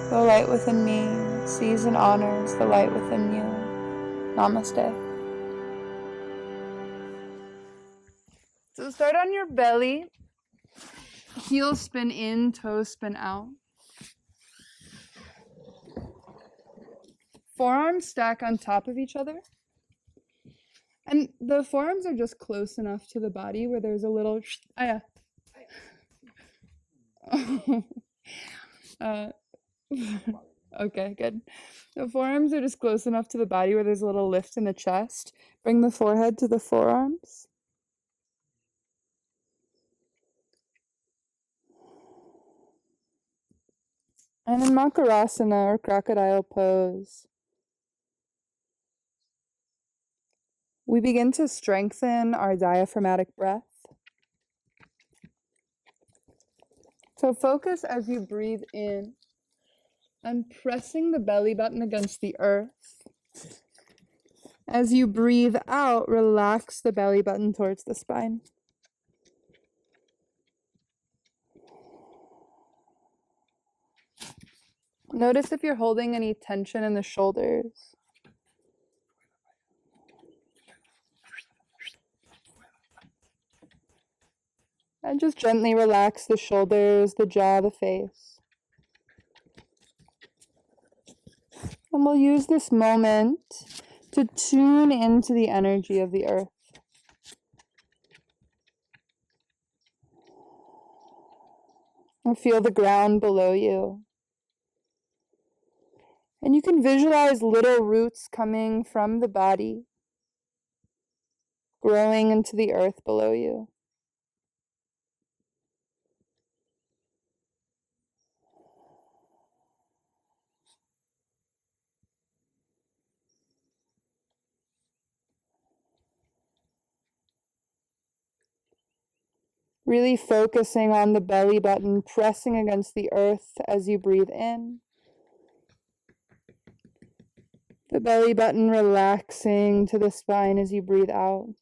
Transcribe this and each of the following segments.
The light within me sees and honors the light within you. Namaste. So start on your belly. Heels spin in, toes spin out. Forearms stack on top of each other. And the forearms are just close enough to the body where there's a little... Okay, good. The forearms are just close enough to the body where there's a little lift in the chest. Bring the forehead to the forearms. And in Makarasana, or crocodile pose, we begin to strengthen our diaphragmatic breath. So focus as you breathe in on pressing the belly button against the earth. As you breathe out, relax the belly button towards the spine. Notice if you're holding any tension in the shoulders. And just gently relax the shoulders, the jaw, the face. And we'll use this moment to tune into the energy of the earth. And feel the ground below you. And you can visualize little roots coming from the body, growing into the earth below you. Really focusing on the belly button, pressing against the earth as you breathe in. The belly button relaxing to the spine as you breathe out.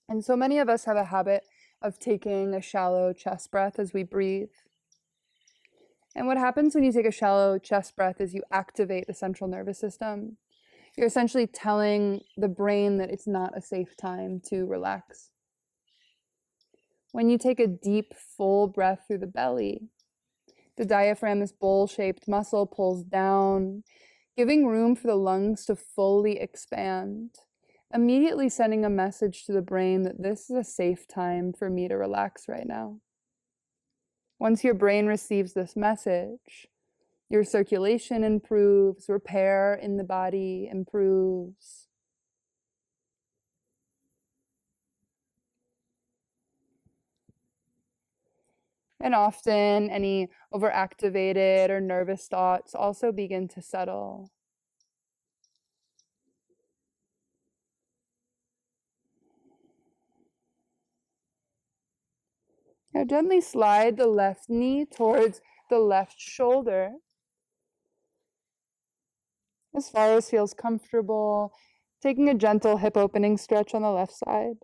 And so many of us have a habit of taking a shallow chest breath as we breathe. And what happens when you take a shallow chest breath is you activate the central nervous system. You're essentially telling the brain that it's not a safe time to relax. When you take a deep, full breath through the belly, the diaphragm, this bowl-shaped muscle, pulls down, giving room for the lungs to fully expand, immediately sending a message to the brain that this is a safe time for me to relax right now. Once your brain receives this message, your circulation improves, repair in the body improves. And often any overactivated or nervous thoughts also begin to settle. Now gently slide the left knee towards the left shoulder as far as feels comfortable, taking a gentle hip opening stretch on the left side.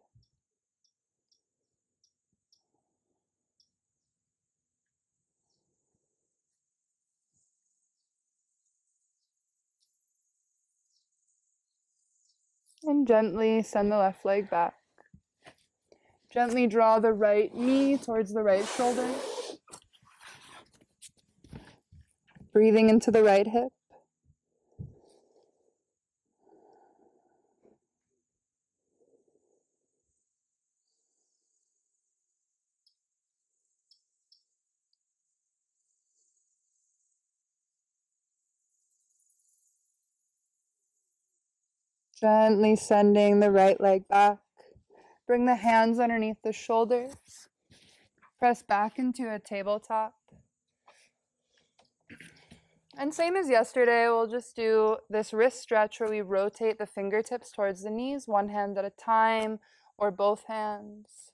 And gently send the left leg back. Gently draw the right knee towards the right shoulder. Breathing into the right hip. Gently sending the right leg back. Bring the hands underneath the shoulders. Press back into a tabletop. And same as yesterday, we'll just do this wrist stretch where we rotate the fingertips towards the knees, one hand at a time, or both hands.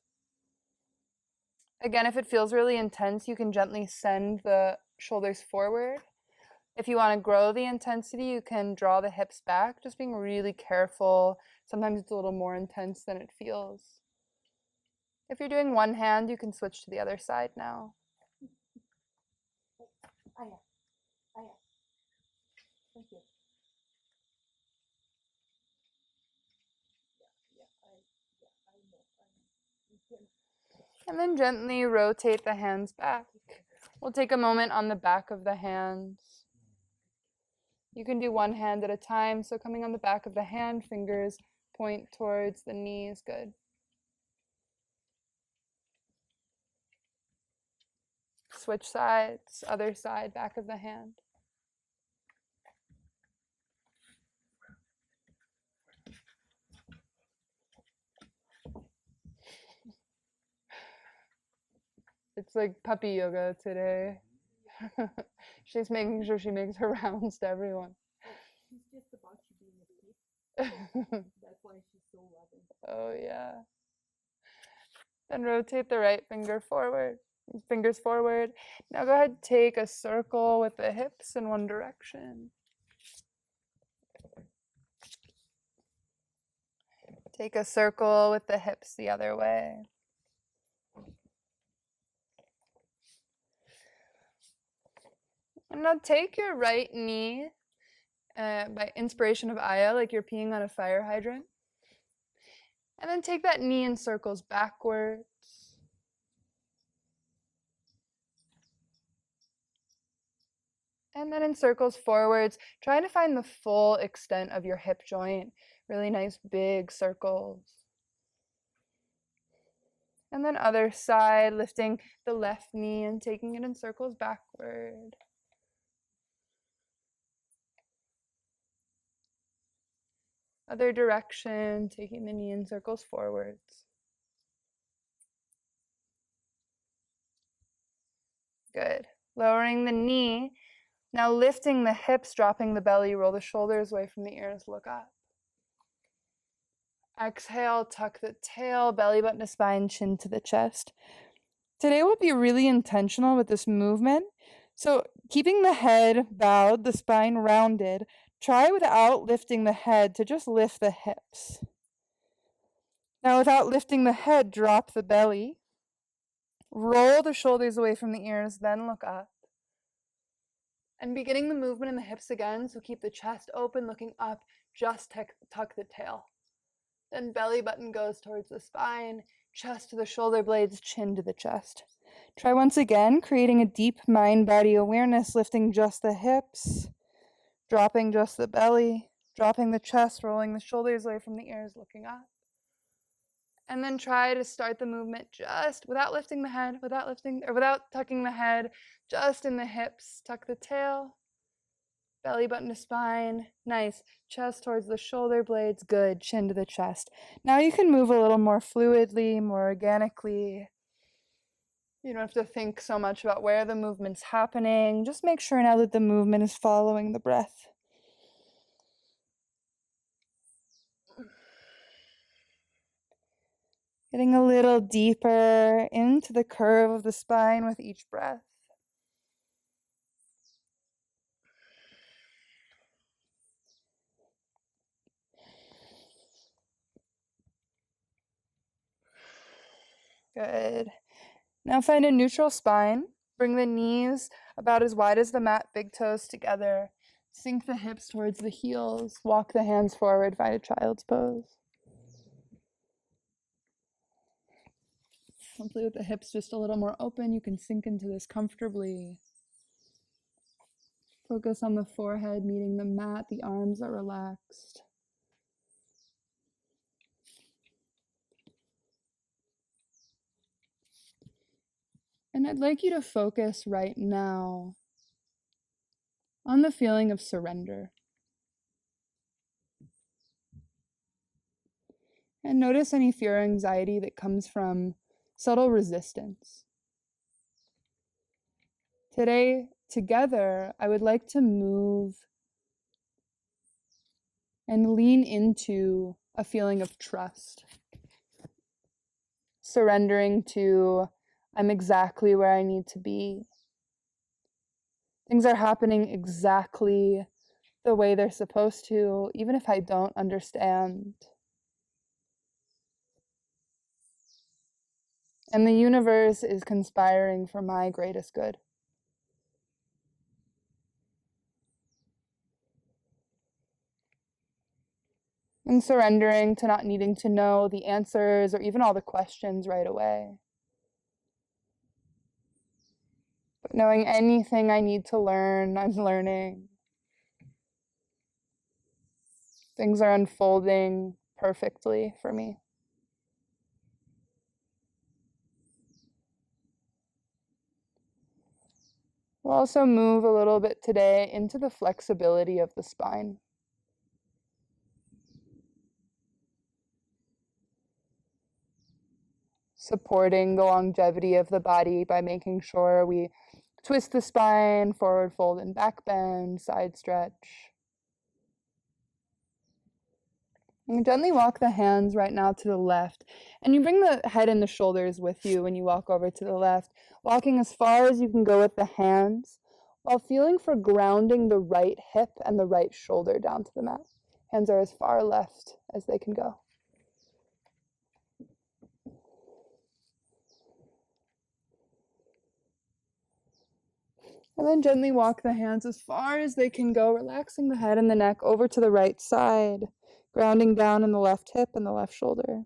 Again, if it feels really intense, you can gently send the shoulders forward. If you want to grow the intensity, you can draw the hips back, just being really careful. Sometimes it's a little more intense than it feels. If you're doing one hand, you can switch to the other side now. Thank you. And then gently rotate the hands back. We'll take a moment on the back of the hands. You can do one hand at a time. So coming on the back of the hand, fingers point towards the knees. Good. Switch sides, other side, back of the hand. It's like puppy yoga today. She's making sure she makes her rounds to everyone. She's just about to be in a pit. That's why she's so loving. Oh, yeah. Then rotate the right finger forward. Fingers forward. Now go ahead, take a circle with the hips in one direction. Take a circle with the hips the other way. And now take your right knee by inspiration of Aya, like you're peeing on a fire hydrant. And then take that knee in circles backwards. And then in circles forwards, trying to find the full extent of your hip joint. Really nice big circles. And then other side, lifting the left knee and taking it in circles backward. Other direction, taking the knee in circles forwards. Good. Lowering the knee. Now lifting the hips, dropping the belly, roll the shoulders away from the ears, look up. Exhale, tuck the tail, belly button to spine, chin to the chest. Today we'll be really intentional with this movement. So keeping the head bowed, the spine rounded, try without lifting the head to just lift the hips. Now without lifting the head, drop the belly. Roll the shoulders away from the ears, then look up. And beginning the movement in the hips again, so keep the chest open, looking up, just tuck the tail. Then belly button goes towards the spine, chest to the shoulder blades, chin to the chest. Try once again, creating a deep mind-body awareness, lifting just the hips, dropping just the belly, dropping the chest, rolling the shoulders away from the ears, looking up. And then try to start the movement just without lifting the head, without tucking the head, just in the hips. Tuck the tail, belly button to spine. Nice. Chest towards the shoulder blades. Good. Chin to the chest. Now you can move a little more fluidly, more organically. You don't have to think so much about where the movement's happening. Just make sure now that the movement is following the breath. Getting a little deeper into the curve of the spine with each breath. Good. Now find a neutral spine. Bring the knees about as wide as the mat, big toes together. Sink the hips towards the heels. Walk the hands forward, find a child's pose. Hopefully with the hips just a little more open, you can sink into this comfortably. Focus on the forehead meeting the mat, the arms are relaxed. And I'd like you to focus right now on the feeling of surrender. And notice any fear or anxiety that comes from subtle resistance. Today, together, I would like to move and lean into a feeling of trust. Surrendering to, I'm exactly where I need to be. Things are happening exactly the way they're supposed to, even if I don't understand. And the universe is conspiring for my greatest good. And surrendering to not needing to know the answers or even all the questions right away. But knowing anything I need to learn, I'm learning. Things are unfolding perfectly for me. We'll also move a little bit today into the flexibility of the spine. Supporting the longevity of the body by making sure we twist the spine, forward fold and back bend, side stretch. And gently walk the hands right now to the left. And you bring the head and the shoulders with you when you walk over to the left, walking as far as you can go with the hands, while feeling for grounding the right hip and the right shoulder down to the mat. Hands are as far left as they can go. And then gently walk the hands as far as they can go, relaxing the head and the neck over to the right side, grounding down in the left hip and the left shoulder.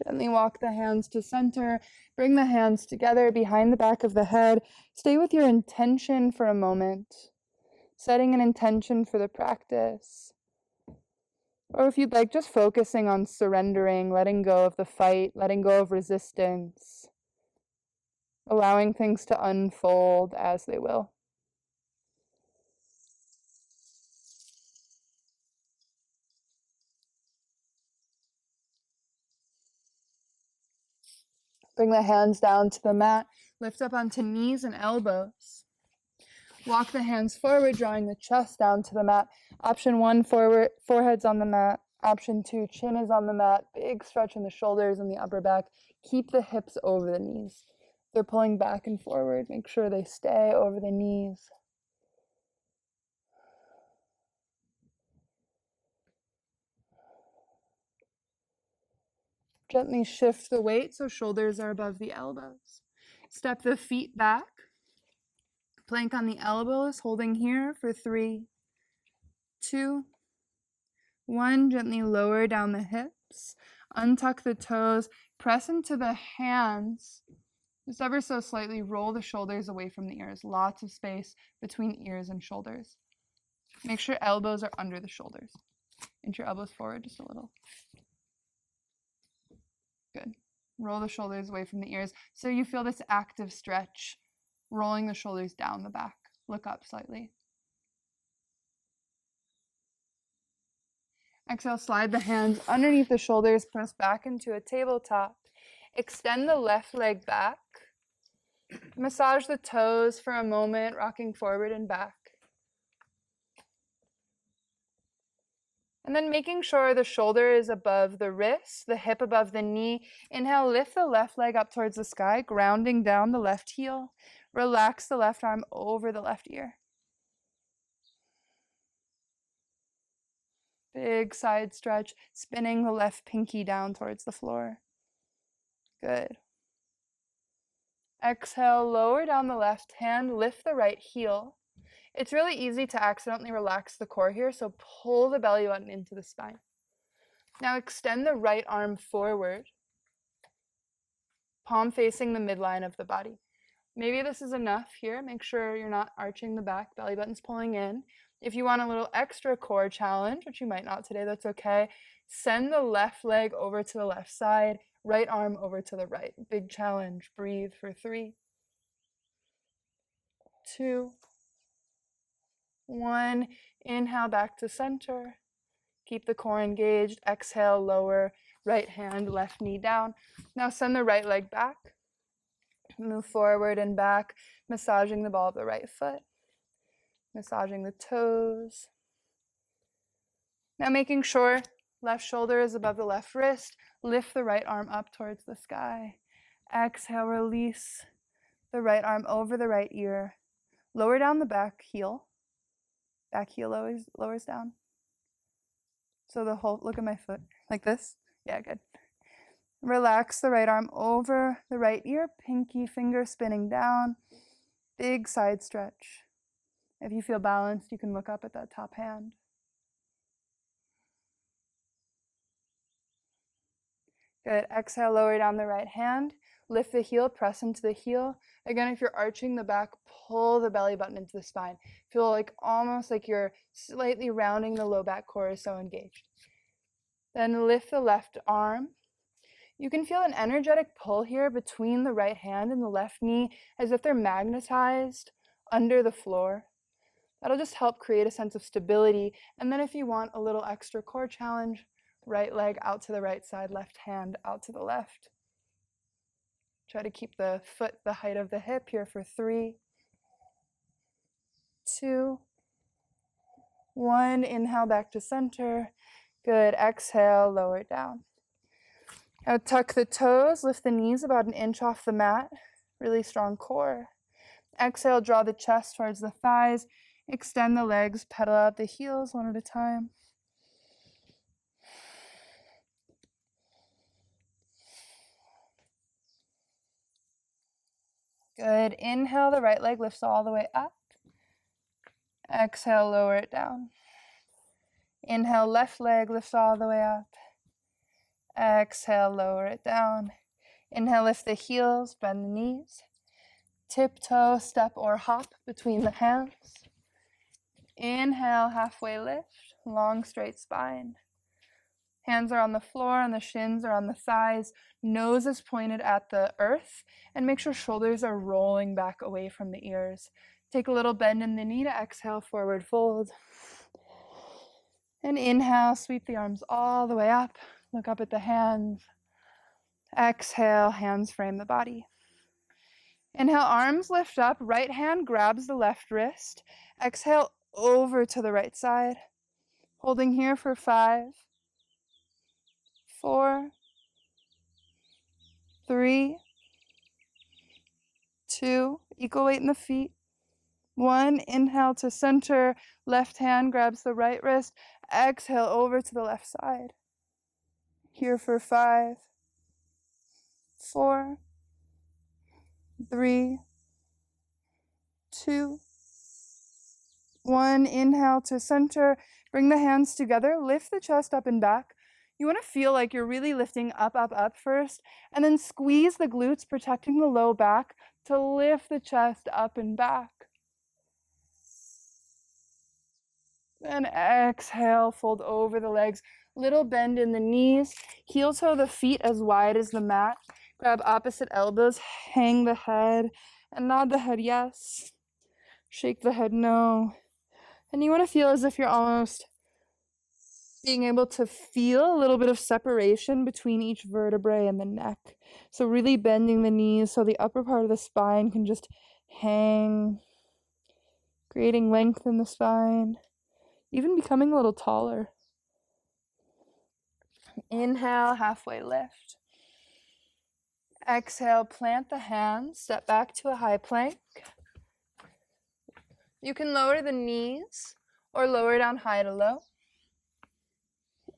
Gently walk the hands to center, bring the hands together behind the back of the head. Stay with your intention for a moment, setting an intention for the practice. Or if you'd like, just focusing on surrendering, letting go of the fight, letting go of resistance, allowing things to unfold as they will. Bring the hands down to the mat, lift up onto knees and elbows. Walk the hands forward, drawing the chest down to the mat. Option 1, forward, forehead's on the mat. Option 2, chin is on the mat. Big stretch in the shoulders and the upper back. Keep the hips over the knees. They're pulling back and forward. Make sure they stay over the knees. Gently shift the weight so shoulders are above the elbows. Step the feet back. Plank on the elbows, holding here for 3, 2, 1. Gently lower down the hips. Untuck the toes. Press into the hands. Just ever so slightly roll the shoulders away from the ears. Lots of space between ears and shoulders. Make sure elbows are under the shoulders. Inch your elbows forward just a little. Good. Roll the shoulders away from the ears so you feel this active stretch, rolling the shoulders down the back. Look up slightly. Exhale, slide the hands underneath the shoulders, press back into a tabletop. Extend the left leg back. Massage the toes for a moment, rocking forward and back. And then making sure the shoulder is above the wrist, the hip above the knee. Inhale, lift the left leg up towards the sky, grounding down the left heel. Relax the left arm over the left ear. Big side stretch, spinning the left pinky down towards the floor. Good. Exhale, lower down the left hand, lift the right heel. It's really easy to accidentally relax the core here, so pull the belly button into the spine. Now extend the right arm forward, palm facing the midline of the body. Maybe this is enough here. Make sure you're not arching the back, belly button's pulling in. If you want a little extra core challenge, which you might not today, that's okay. Send the left leg over to the left side, right arm over to the right. Big challenge. Breathe for 3, 2, 1. Inhale back to center. Keep the core engaged. Exhale, lower right hand, left knee down. Now send the right leg back. Move forward and back, massaging the ball of the right foot. Massaging the toes. Now making sure left shoulder is above the left wrist. Lift the right arm up towards the sky. Exhale, release the right arm over the right ear. Lower down the back heel. Back heel lowers down. So the whole, look at my foot, like this. Yeah, good. Relax the right arm over the right ear, pinky finger spinning down. Big side stretch. If you feel balanced, you can look up at that top hand. Good. Exhale, lower down the right hand. Lift the heel, press into the heel. Again, if you're arching the back, pull the belly button into the spine. Feel like almost like you're slightly rounding the low back core, so engaged. Then lift the left arm. You can feel an energetic pull here between the right hand and the left knee, as if they're magnetized under the floor. That'll just help create a sense of stability. And then if you want a little extra core challenge, right leg out to the right side, left hand out to the left. Try to keep the foot the height of the hip here for 3, 2, 1. Inhale back to center. Good. Exhale, lower it down. Now tuck the toes, lift the knees about an inch off the mat. Really strong core. Exhale, draw the chest towards the thighs. Extend the legs, pedal out the heels one at a time. Good. Inhale, the right leg lifts all the way up. Exhale, lower it down. Inhale, left leg lifts all the way up. Exhale, lower it down. Inhale, lift the heels, bend the knees. Tiptoe, step or hop between the hands. Inhale, halfway lift, long straight spine. Hands are on the floor and the shins are on the thighs. Nose is pointed at the earth, and make sure shoulders are rolling back away from the ears. Take a little bend in the knee to exhale, forward fold. And inhale, sweep the arms all the way up. Look up at the hands. Exhale, hands frame the body. Inhale, arms lift up. Right hand grabs the left wrist. Exhale, over to the right side. Holding here for 5, 4, 3, 2, equal weight in the feet. 1, inhale to center. Left hand grabs the right wrist. Exhale, over to the left side. Here for 5, 4, 3, 2, 1. Inhale to center. Bring the hands together. Lift the chest up and back. You want to feel like you're really lifting up, up, up first, and then squeeze the glutes, protecting the low back to lift the chest up and back. Then exhale, fold over the legs. Little bend in the knees. Heel toe the feet as wide as the mat. Grab opposite elbows. Hang the head and nod the head yes. Shake the head no. And you want to feel as if you're almost being able to feel a little bit of separation between each vertebrae and the neck. So really bending the knees so the upper part of the spine can just hang, creating length in the spine, even becoming a little taller. Inhale, halfway lift. Exhale, plant the hands, step back to a high plank. You can lower the knees or lower down high to low.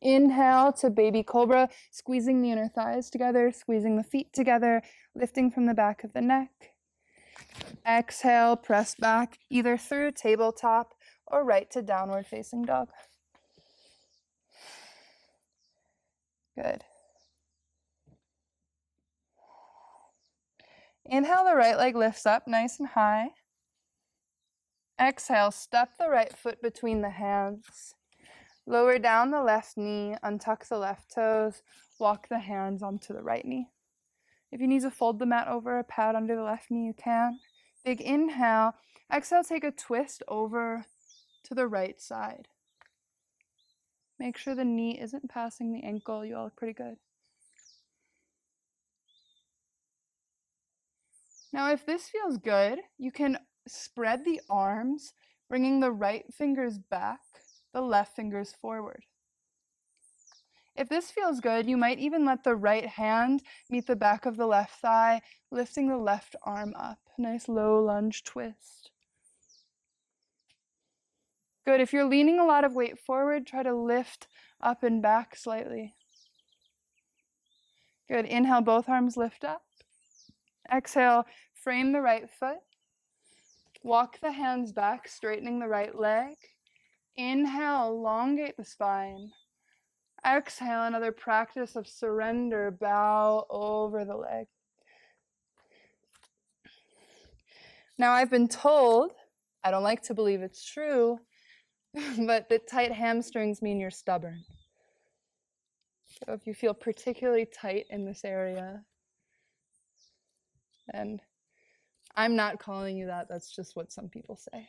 Inhale to baby cobra, squeezing the inner thighs together, squeezing the feet together, lifting from the back of the neck. Exhale, press back either through tabletop or right to downward facing dog. Good. Inhale, the right leg lifts up nice and high. Exhale, step the right foot between the hands. Lower down the left knee, untuck the left toes, walk the hands onto the right knee. If you need to fold the mat over a pad under the left knee, you can. Big inhale. Exhale, take a twist over to the right side. Make sure the knee isn't passing the ankle. You all look pretty good. Now, if this feels good, you can spread the arms, bringing the right fingers back, the left fingers forward. If this feels good, you might even let the right hand meet the back of the left thigh, lifting the left arm up. Nice low lunge twist. Good. If you're leaning a lot of weight forward, try to lift up and back slightly. Good. Inhale, both arms lift up. Exhale, frame the right foot. Walk the hands back, straightening the right leg. Inhale, elongate the spine. Exhale, another practice of surrender, bow over the leg. Now, I've been told, I don't like to believe it's true, but that tight hamstrings mean you're stubborn. So if you feel particularly tight in this area, and I'm not calling you that, that's just what some people say.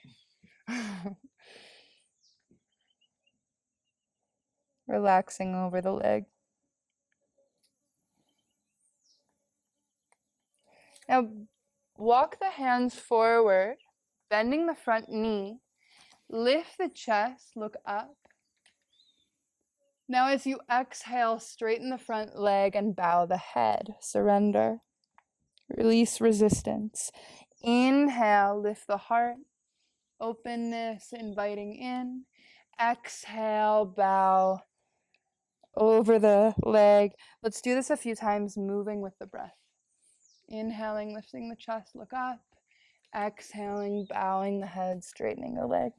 Relaxing over the leg. Now, walk the hands forward, bending the front knee. Lift the chest, look up. Now, as you exhale, straighten the front leg and bow the head. Surrender. Release resistance. Inhale, lift the heart. Openness, inviting in. Exhale, bow over the leg. Let's do this a few times, moving with the breath. Inhaling, lifting the chest, look up. Exhaling, bowing the head, straightening the leg.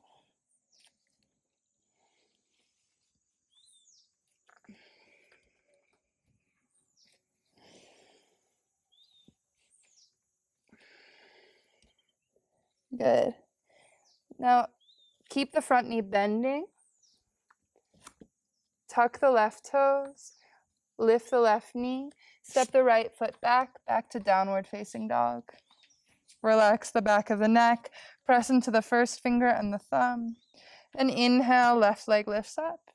Good. Now, keep the front knee bending. Tuck the left toes. Lift the left knee. Step the right foot back to downward facing dog. Relax the back of the neck. Press into the first finger and the thumb. And inhale, left leg lifts up.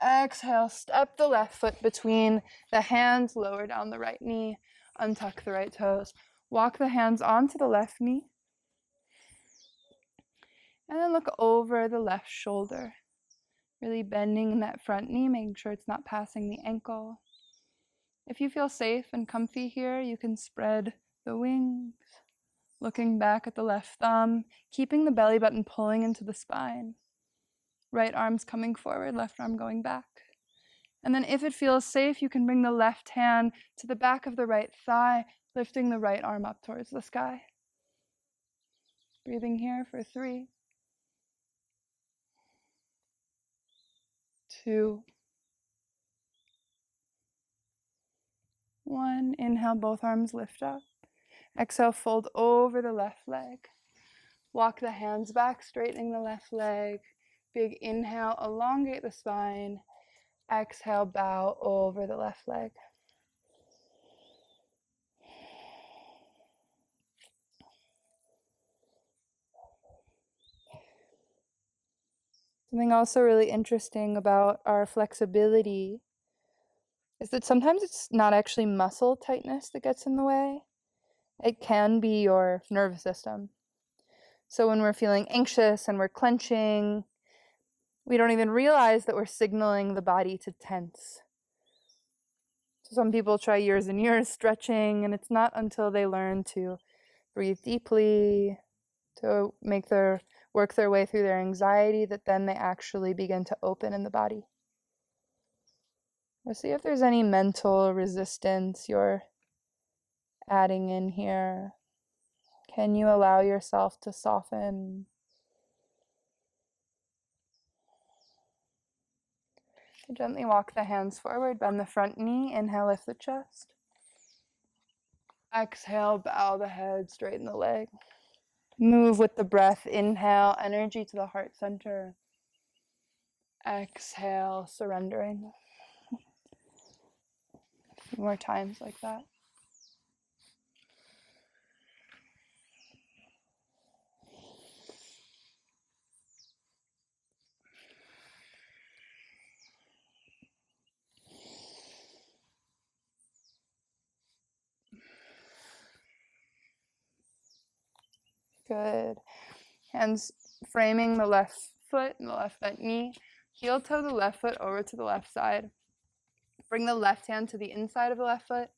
Exhale, step the left foot between the hands, lower down the right knee, untuck the right toes. Walk the hands onto the left knee. And then look over the left shoulder. Really bending that front knee, making sure it's not passing the ankle. If you feel safe and comfy here, you can spread the wings, looking back at the left thumb, keeping the belly button pulling into the spine. Right arm's coming forward, left arm going back. And then if it feels safe, you can bring the left hand to the back of the right thigh, lifting the right arm up towards the sky. Breathing here for 3, 2, 1. Inhale, both arms lift up. Exhale, fold over the left leg. Walk the hands back, straightening the left leg. Big inhale, elongate the spine. Exhale, bow over the left leg. Something also really interesting about our flexibility is that sometimes it's not actually muscle tightness that gets in the way. It can be your nervous system. So when we're feeling anxious and we're clenching, we don't even realize that we're signaling the body to tense. So some people try years and years stretching, and it's not until they learn to breathe deeply, to work their way through their anxiety, that then they actually begin to open in the body. We'll see if there's any mental resistance you're adding in here. Can you allow yourself to soften? Gently walk the hands forward, bend the front knee, inhale, lift the chest. Exhale, bow the head, straighten the leg. Move with the breath. Inhale, energy to the heart center. Exhale, surrendering. A few more times like that. Good. Hands framing the left foot and the left bent knee. Heel toe the left foot over to the left side. Bring the left hand to the inside of the left foot.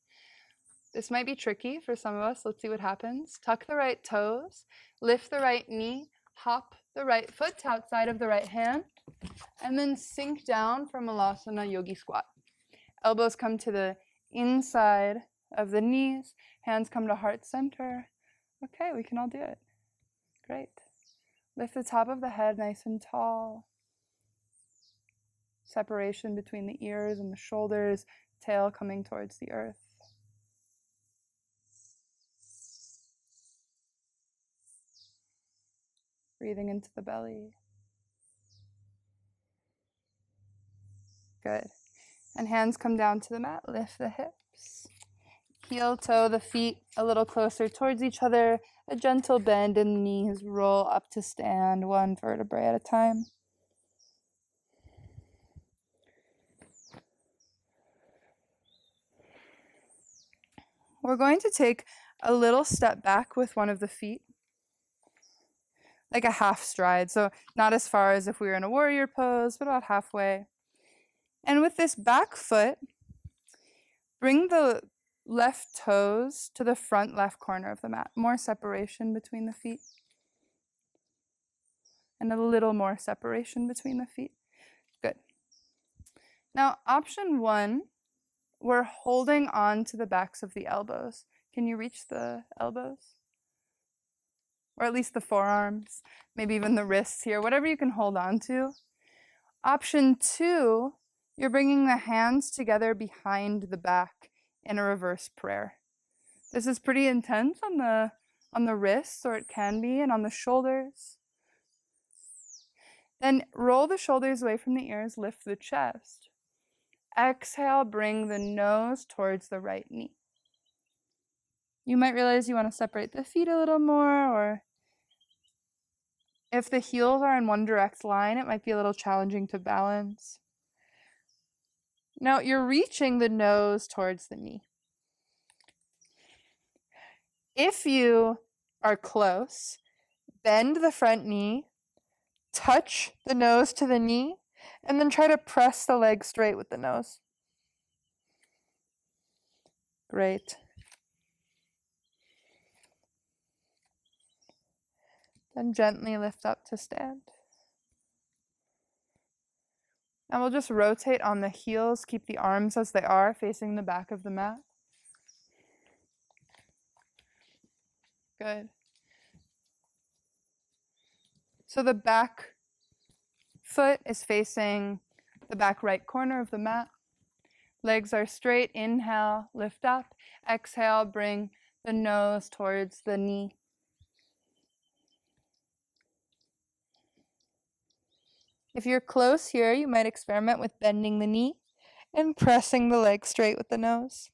This might be tricky for some of us. Let's see what happens. Tuck the right toes. Lift the right knee. Hop the right foot to outside of the right hand. And then sink down from Malasana Yogi Squat. Elbows come to the inside of the knees. Hands come to heart center. Okay, we can all do it. Great. Lift the top of the head nice and tall. Separation between the ears and the shoulders, tail coming towards the earth. Breathing into the belly. Good. And hands come down to the mat. Lift the hips. Heel toe the feet a little closer towards each other. A gentle bend in the knees. Roll up to stand, one vertebrae at a time. We're going to take a little step back with one of the feet, like a half stride. So not as far as if we were in a warrior pose, but about halfway. And with this back foot, bring the left toes to the front left corner of the mat. More separation between the feet. And a little more separation between the feet. Good. Now, option one, we're holding on to the backs of the elbows. Can you reach the elbows? Or at least the forearms, maybe even the wrists here, whatever you can hold on to. Option two, you're bringing the hands together behind the back in a reverse prayer. This is pretty intense on the wrists, or it can be, and on the shoulders. Then roll the shoulders away from the ears, lift the chest. Exhale, bring the nose towards the right knee. You might realize you want to separate the feet a little more, or if the heels are in one direct line, it might be a little challenging to balance. Now you're reaching the nose towards the knee. If you are close, bend the front knee, touch the nose to the knee, and then try to press the leg straight with the nose. Great. Then gently lift up to stand. And we'll just rotate on the heels, keep the arms as they are, facing the back of the mat. Good. So the back foot is facing the back right corner of the mat. Legs are straight. Inhale, lift up. Exhale, bring the nose towards the knee. If you're close here, you might experiment with bending the knee and pressing the leg straight with the nose.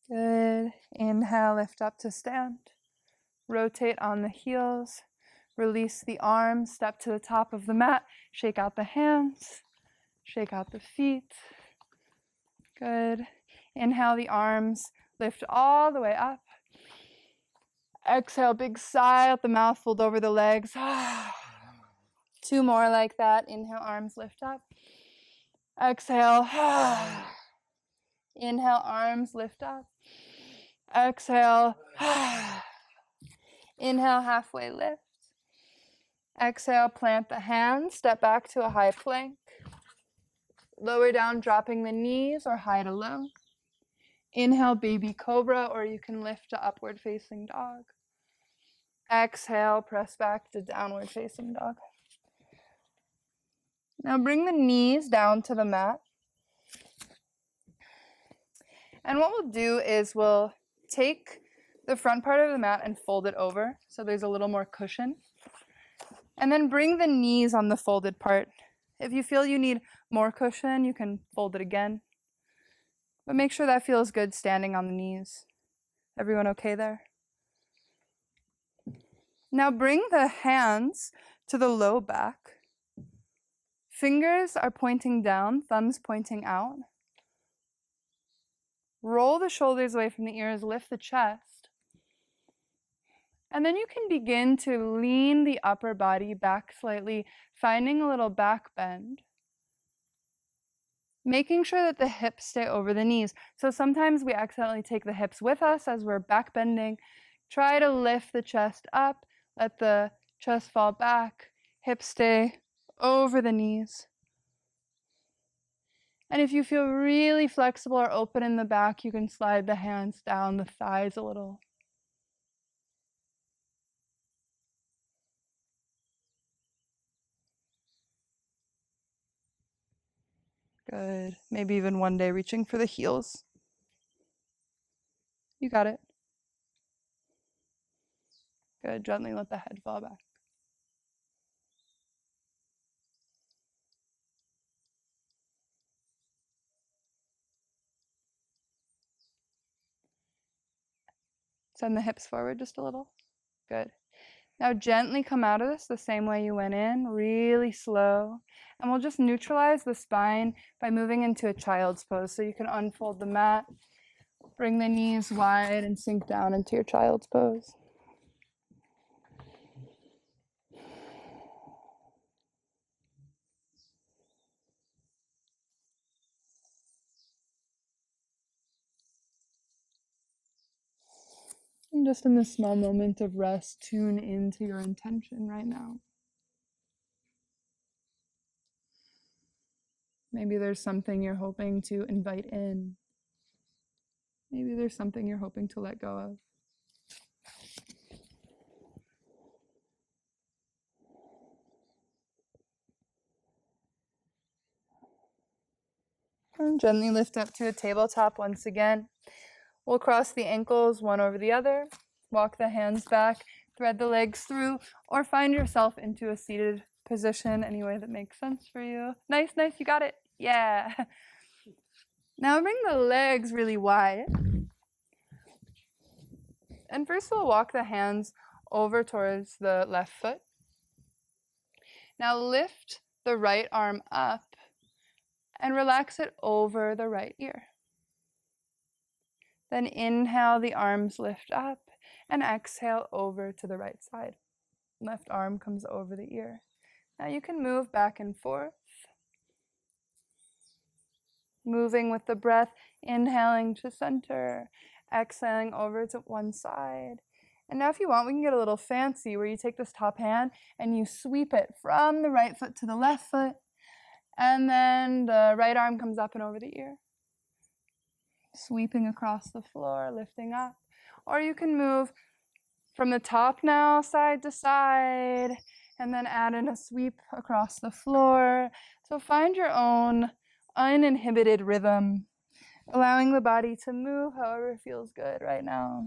Good. Inhale, lift up to stand. Rotate on the heels. Release the arms. Step to the top of the mat. Shake out the hands. Shake out the feet. Good. Inhale the arms. Lift all the way up. Exhale, big sigh out the mouth. Fold over the legs. 2 more like that. Inhale, arms lift up. Exhale. Inhale, arms lift up. Exhale. Inhale, halfway lift. Exhale, plant the hands. Step back to a high plank. Lower down, dropping the knees or hide alone. Inhale, baby cobra, or you can lift to upward facing dog. Exhale, press back to downward facing dog. Now bring the knees down to the mat. And what we'll do is we'll take the front part of the mat and fold it over so there's a little more cushion. And then bring the knees on the folded part. If you feel you need more cushion, you can fold it again. But make sure that feels good standing on the knees. Everyone okay there? Now bring the hands to the low back. Fingers are pointing down, thumbs pointing out. Roll the shoulders away from the ears, lift the chest. And then you can begin to lean the upper body back slightly, finding a little back bend. Making sure that the hips stay over the knees. So sometimes we accidentally take the hips with us as we're back bending. Try to lift the chest up, Let the chest fall back, hips stay over the knees. And if you feel really flexible or open in the back, you can slide the hands down the thighs a little. Good. Maybe even one day reaching for the heels. You got it. Good. Gently let the head fall back. Send the hips forward just a little. Good. Now gently come out of this the same way you went in, really slow. And we'll just neutralize the spine by moving into a child's pose. So you can unfold the mat, bring the knees wide, and sink down into your child's pose. And just in this small moment of rest, tune into your intention right now. Maybe there's something you're hoping to invite in. Maybe there's something you're hoping to let go of. And gently lift up to a tabletop once again. We'll cross the ankles one over the other, walk the hands back, thread the legs through, or find yourself into a seated position any way that makes sense for you. Nice, nice, you got it. Yeah. Now bring the legs really wide. And first we'll walk the hands over towards the left foot. Now lift the right arm up and relax it over the right ear. Then inhale, the arms lift up, and exhale over to the right side. Left arm comes over the ear. Now you can move back and forth, moving with the breath, inhaling to center, exhaling over to one side. And now if you want, we can get a little fancy where you take this top hand and you sweep it from the right foot to the left foot, and then the right arm comes up and over the ear. Sweeping across the floor, lifting up. Or you can move from the top now, side to side, and then add in a sweep across the floor. So find your own uninhibited rhythm, allowing the body to move however feels good right now.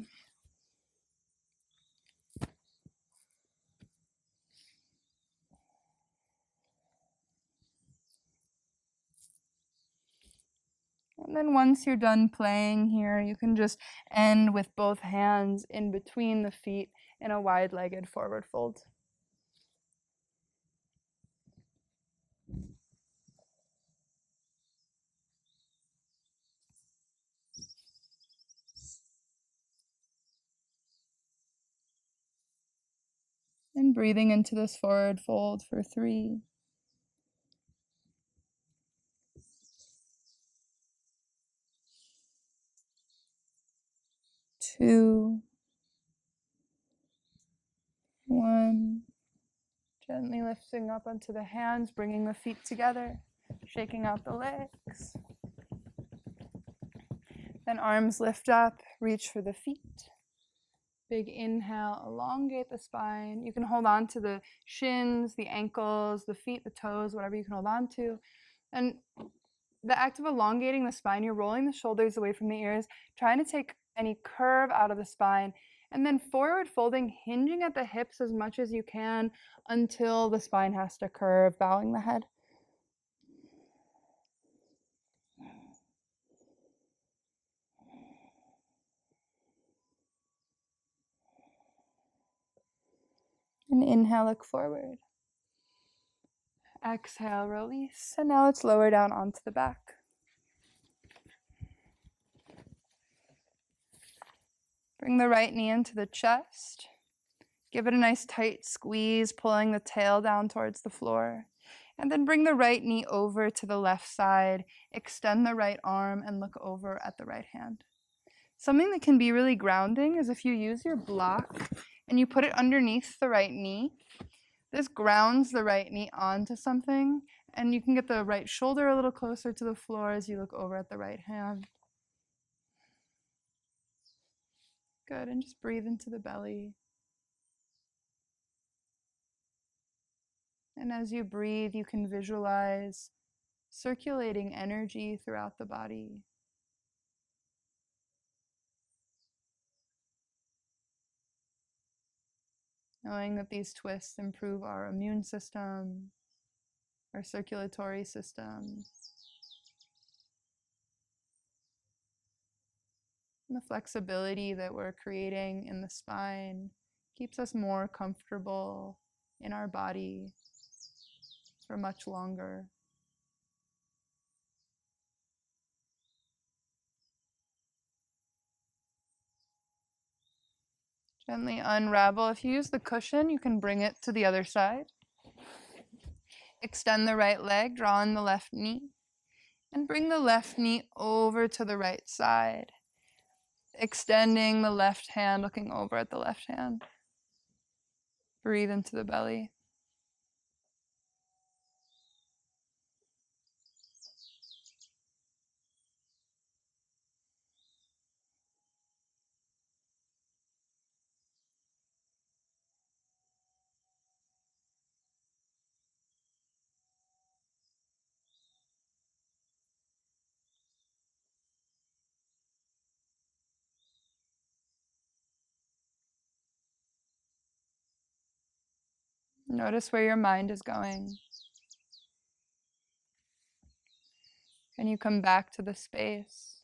And then once you're done playing here, you can just end with both hands in between the feet in a wide-legged forward fold. And breathing into this forward fold for 3, 2, 1. Gently lifting up onto the hands, bringing the feet together, shaking out the legs. Then arms lift up, reach for the feet. Big inhale, elongate the spine. You can hold on to the shins, the ankles, the feet, the toes, whatever you can hold on to. And the act of elongating the spine, you're rolling the shoulders away from the ears, trying to take any curve out of the spine, and then forward folding, hinging at the hips as much as you can until the spine has to curve, bowing the head. And inhale, look forward. Exhale, release. And now let's lower down onto the back. Bring the right knee into the chest. Give it a nice tight squeeze, pulling the tail down towards the floor. And then bring the right knee over to the left side. Extend the right arm and look over at the right hand. Something that can be really grounding is if you use your block and you put it underneath the right knee. This grounds the right knee onto something, and you can get the right shoulder a little closer to the floor as you look over at the right hand. Good, and just breathe into the belly. And as you breathe, you can visualize circulating energy throughout the body. Knowing that these twists improve our immune system, our circulatory system, and the flexibility that we're creating in the spine keeps us more comfortable in our body for much longer. Gently unravel. If you use the cushion, you can bring it to the other side. Extend the right leg, draw in the left knee, and bring the left knee over to the right side. Extending the left hand, looking over at the left hand. Breathe into the belly. Notice where your mind is going. Can you come back to the space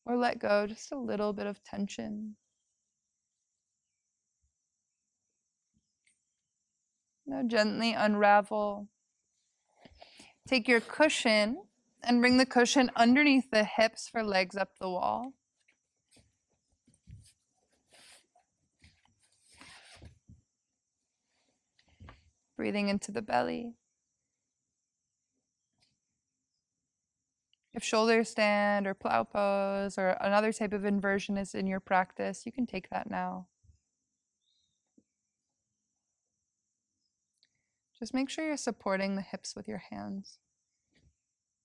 or let go just a little bit of tension? Now gently unravel. Take your cushion and bring the cushion underneath the hips for legs up the wall. Breathing into the belly. If shoulder stand or plow pose or another type of inversion is in your practice, you can take that now. Just make sure you're supporting the hips with your hands.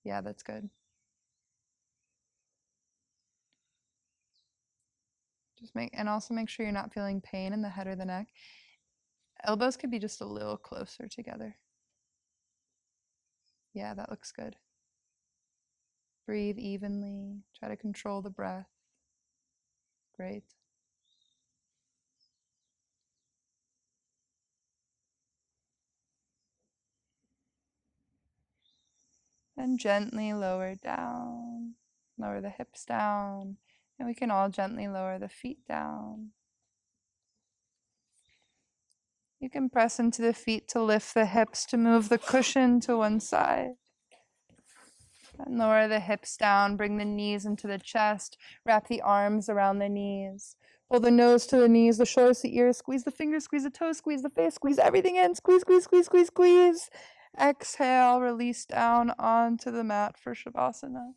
Yeah, that's good. And also make sure you're not feeling pain in the head or the neck. Elbows could be just a little closer together. Yeah, that looks good. Breathe evenly. Try to control the breath. Great. Then gently lower down. Lower the hips down. And we can all gently lower the feet down. You can press into the feet to lift the hips, to move the cushion to one side. And lower the hips down, bring the knees into the chest, wrap the arms around the knees. Pull the nose to the knees, the shoulders to the ears, squeeze the fingers, squeeze the toes, squeeze the face, squeeze everything in, squeeze, squeeze, squeeze, squeeze, squeeze. Exhale, release down onto the mat for Shavasana.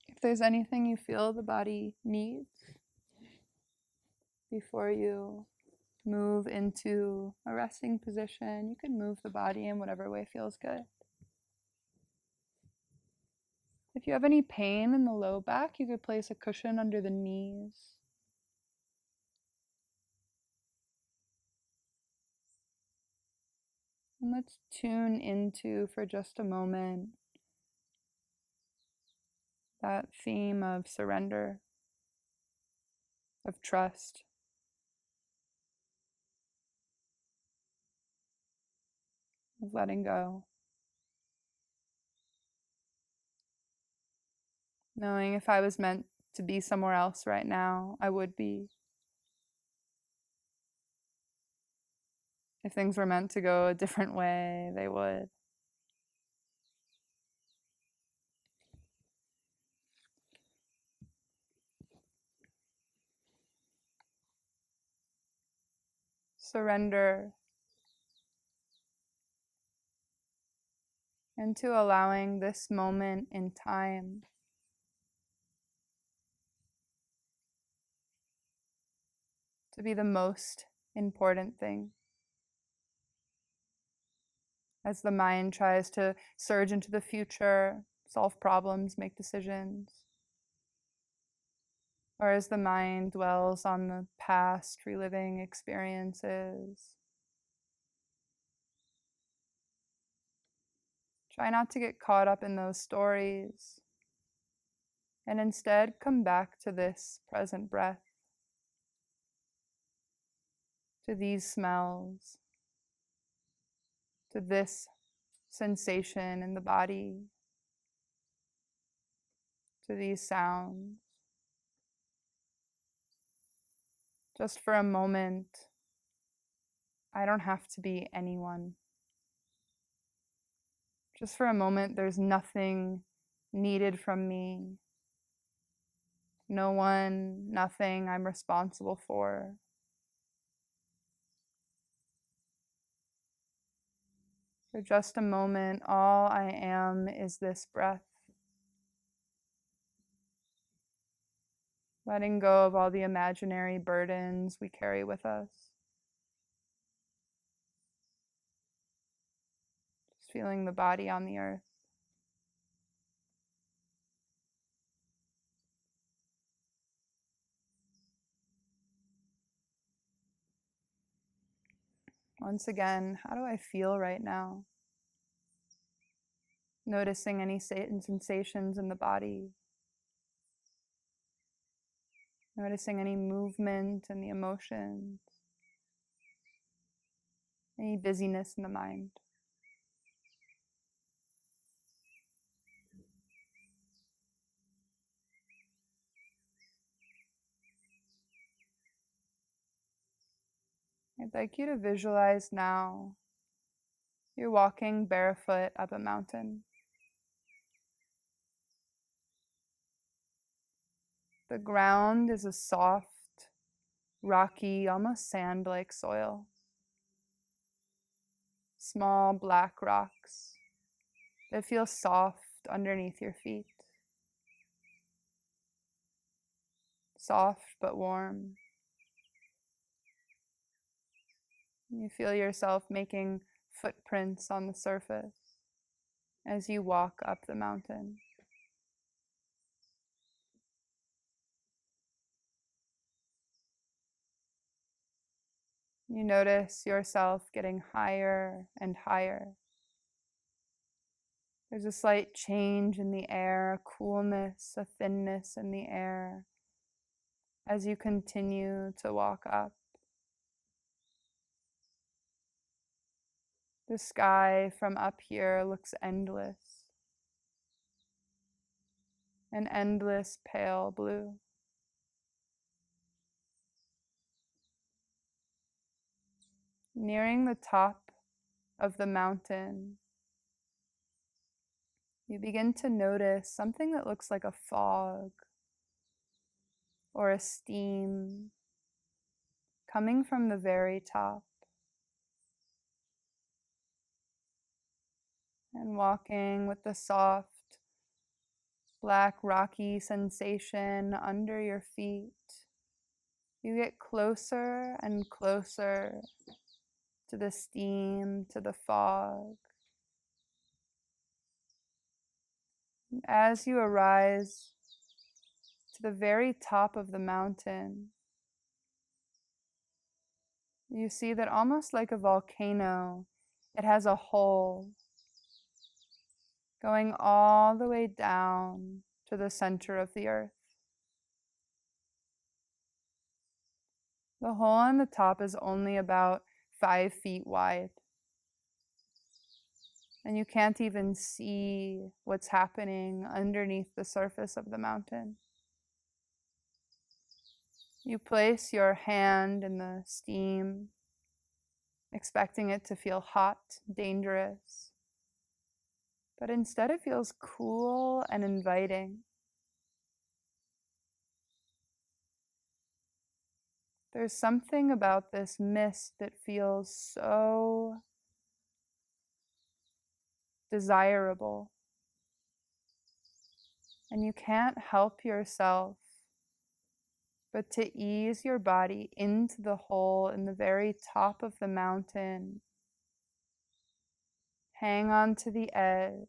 If there's anything you feel the body needs before you move into a resting position, you can move the body in whatever way feels good. If you have any pain in the low back, you could place a cushion under the knees. And let's tune into, for just a moment, that theme of surrender, of trust, of letting go. Knowing if I was meant to be somewhere else right now, I would be. If things were meant to go a different way, they would. Surrender. into allowing this moment in time to be the most important thing. As the mind tries to surge into the future, solve problems, make decisions, or as the mind dwells on the past, reliving experiences, try not to get caught up in those stories and instead come back to this present breath, to these smells, to this sensation in the body, to these sounds. Just for a moment, I don't have to be anyone. Just for a moment, there's nothing needed from me. No one, nothing I'm responsible for. For just a moment, all I am is this breath. Letting go of all the imaginary burdens we carry with us. Just feeling the body on the earth. Once again, how do I feel right now? Noticing any sensations in the body. Noticing any movement in the emotions. Any busyness in the mind. I'd like you to visualize now you're walking barefoot up a mountain. The ground is a soft, rocky, almost sand-like soil. Small black rocks that feel soft underneath your feet. Soft but warm. You feel yourself making footprints on the surface as you walk up the mountain. You notice yourself getting higher and higher. There's a slight change in the air, a coolness, a thinness in the air as you continue to walk up. The sky from up here looks endless, an endless pale blue. Nearing the top of the mountain, you begin to notice something that looks like a fog or a steam coming from the very top. And walking with the soft, black, rocky sensation under your feet, you get closer and closer to the steam, to the fog. And as you arise to the very top of the mountain, you see that almost like a volcano, it has a hole going all the way down to the center of the earth. The hole on the top is only about 5 feet wide. And you can't even see what's happening underneath the surface of the mountain. You place your hand in the steam, expecting it to feel hot, dangerous. But instead it feels cool and inviting. There's something about this mist that feels so desirable. And you can't help yourself but to ease your body into the hole in the very top of the mountain. Hang on to the edge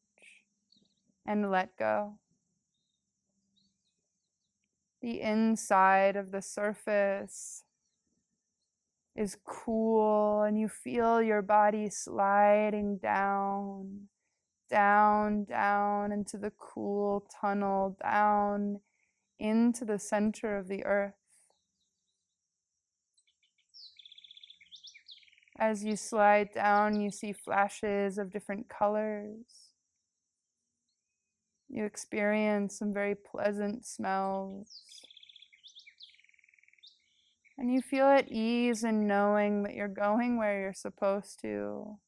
and let go. The inside of the surface is cool, and you feel your body sliding down, down, down into the cool tunnel, down into the center of the earth. As you slide down, you see flashes of different colors. You experience some very pleasant smells. And you feel at ease in knowing that you're going where you're supposed to.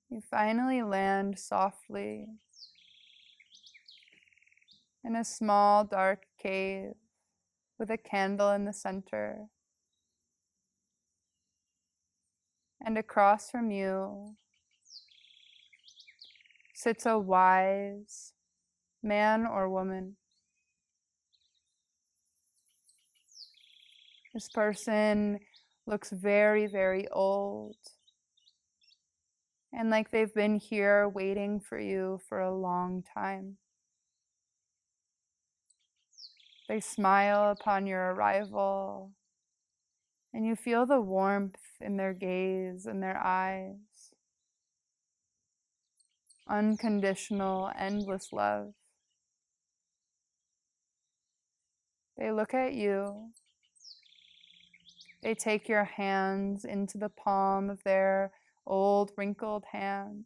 You finally land softly in a small dark cave with a candle in the center. And across from you sits a wise man or woman. This person looks very, very old, and like they've been here waiting for you for a long time. They smile upon your arrival, and you feel the warmth in their gaze and their eyes. Unconditional, endless love. They look at you. They take your hands into the palm of their old, wrinkled hands,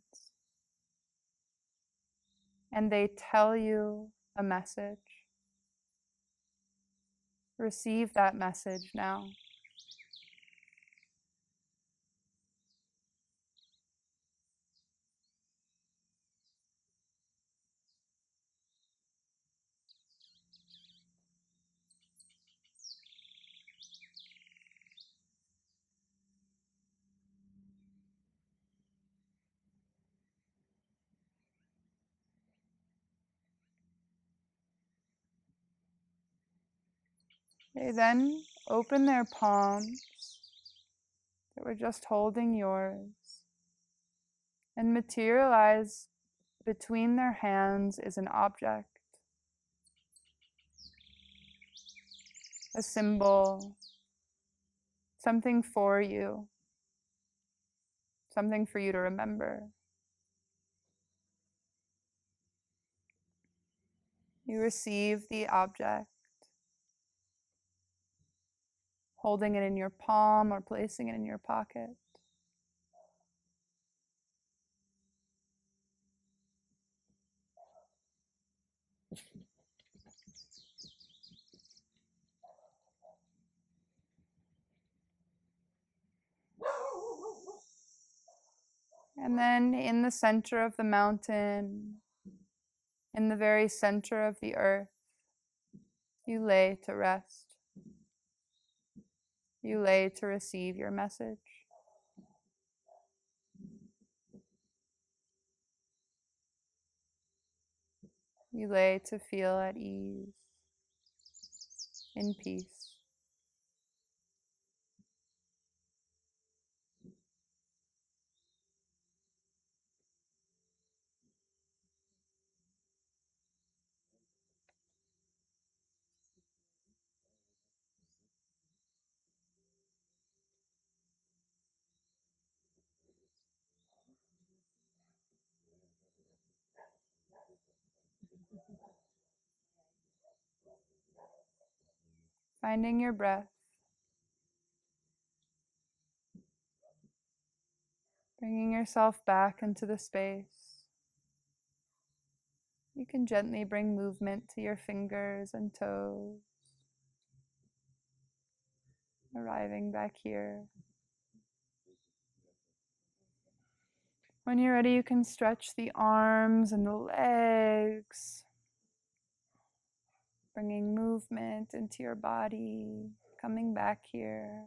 and they tell you a message. Receive that message now. They then open their palms that were just holding yours and materialize between their hands is an object, a symbol, something for you to remember. You receive the object, holding it in your palm or placing it in your pocket. And then in the center of the mountain, in the very center of the earth, you lay to rest. You lay to receive your message. You lay to feel at ease, in peace. Finding your breath, bringing yourself back into the space. You can gently bring movement to your fingers and toes, arriving back here. When you're ready, you can stretch the arms and the legs, bringing movement into your body, coming back here.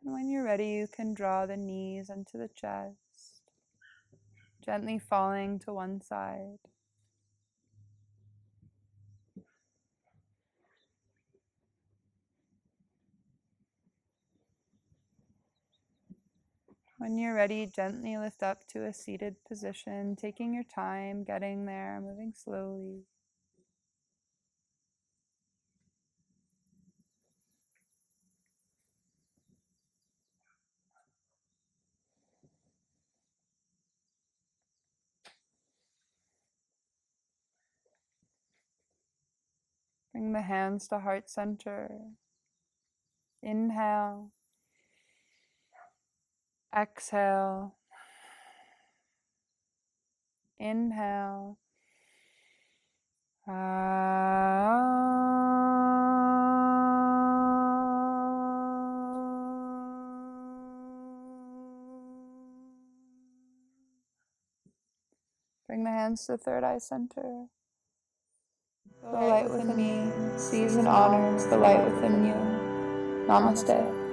And when you're ready, you can draw the knees into the chest, gently falling to one side. When you're ready, gently lift up to a seated position, taking your time, getting there, moving slowly. Bring the hands to heart center. Inhale. Exhale. Inhale. Bring the hands to third eye center. The light within me sees and honors the light within you. Namaste.